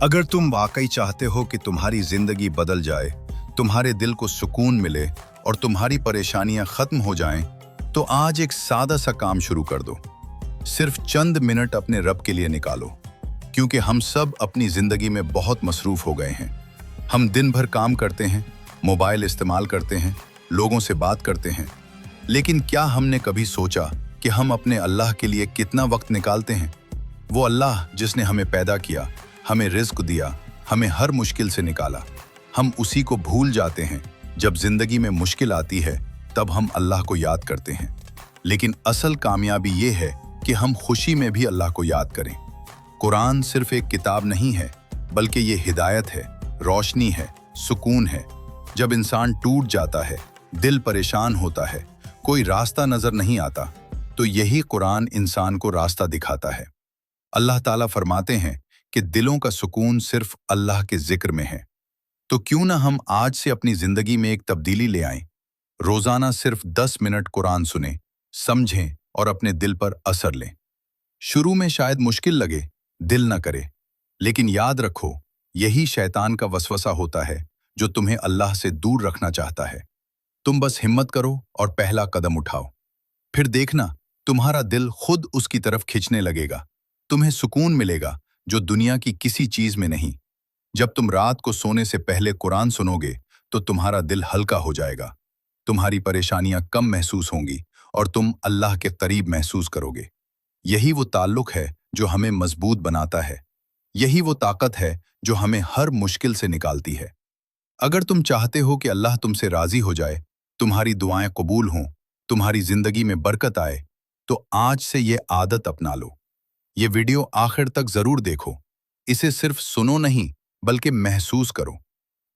अगर तुम वाकई चाहते हो कि तुम्हारी जिंदगी बदल जाए, तुम्हारे दिल को सुकून मिले और तुम्हारी परेशानियां खत्म हो जाएं, तो आज एक सादा सा काम शुरू कर दो। सिर्फ चंद मिनट अपने रब के लिए निकालो, क्योंकि हम सब अपनी जिंदगी में बहुत मसरूफ हो गए हैं। हम दिन भर काम करते हैं, मोबाइल इस्तेमाल करते हैं, लोगों से बात करते हैं, लेकिन क्या हमने कभी सोचा कि हम अपने अल्लाह के लिए कितना वक्त निकालते हैं? वो अल्लाह जिसने हमें पैदा किया, हमें रिज़्क दिया, हमें हर मुश्किल से निकाला, हम उसी को भूल जाते हैं। जब जिंदगी में मुश्किल आती है तब हम अल्लाह को याद करते हैं, लेकिन असल कामयाबी ये है कि हम खुशी में भी अल्लाह को याद करें। कुरान सिर्फ एक किताब नहीं है, बल्कि ये हिदायत है, रोशनी है, सुकून है। जब इंसान टूट जाता है, दिल परेशान होता है, कोई रास्ता नजर नहीं आता, तो यही कुरान इंसान को रास्ता दिखाता है। अल्लाह ताला फरमाते हैं कि दिलों का सुकून सिर्फ अल्लाह के जिक्र में है। तो क्यों ना हम आज से अपनी जिंदगी में एक तब्दीली ले आएं। रोजाना सिर्फ 10 मिनट कुरान सुनें, समझें और अपने दिल पर असर लें। शुरू में शायद मुश्किल लगे, दिल न करे, लेकिन याद रखो, यही शैतान का वसवसा होता है जो तुम्हें अल्लाह से दूर रखना चाहता है। तुम बस हिम्मत करो और पहला कदम उठाओ, फिर देखना तुम्हारा दिल खुद उसकी तरफ खींचने लगेगा। तुम्हें सुकून मिलेगा जो दुनिया की किसी चीज में नहीं। जब तुम रात को सोने से पहले कुरान सुनोगे तो तुम्हारा दिल हल्का हो जाएगा, तुम्हारी परेशानियां कम महसूस होंगी और तुम अल्लाह के करीब महसूस करोगे। यही वो ताल्लुक है जो हमें मजबूत बनाता है, यही वो ताकत है जो हमें हर मुश्किल से निकालती है। अगर तुम चाहते हो कि अल्लाह तुमसे राजी हो जाए, तुम्हारी दुआएं कबूल हों, तुम्हारी जिंदगी में बरकत आए, तो आज से ये आदत अपना लो। ये वीडियो आखिर तक जरूर देखो। इसे सिर्फ सुनो नहीं, बल्कि महसूस करो,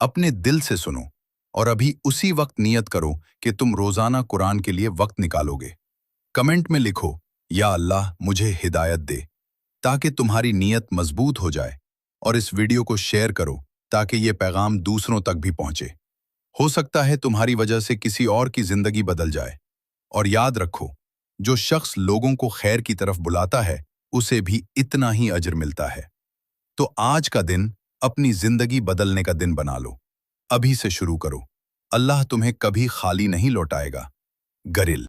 अपने दिल से सुनो और अभी उसी वक्त नियत करो कि तुम रोजाना कुरान के लिए वक्त निकालोगे। कमेंट में लिखो, या अल्लाह मुझे हिदायत दे, ताकि तुम्हारी नीयत मजबूत हो जाए। और इस वीडियो को शेयर करो ताकि ये पैगाम दूसरों तक भी पहुंचे। हो सकता है तुम्हारी वजह से किसी और की जिंदगी बदल जाए। और याद रखो, जो शख्स लोगों को खैर की तरफ बुलाता है, उसे भी इतना ही अजर मिलता है। तो आज का दिन अपनी जिंदगी बदलने का दिन बना लो। अभी से शुरू करो। अल्लाह तुम्हें कभी खाली नहीं लौटाएगा। गरिल।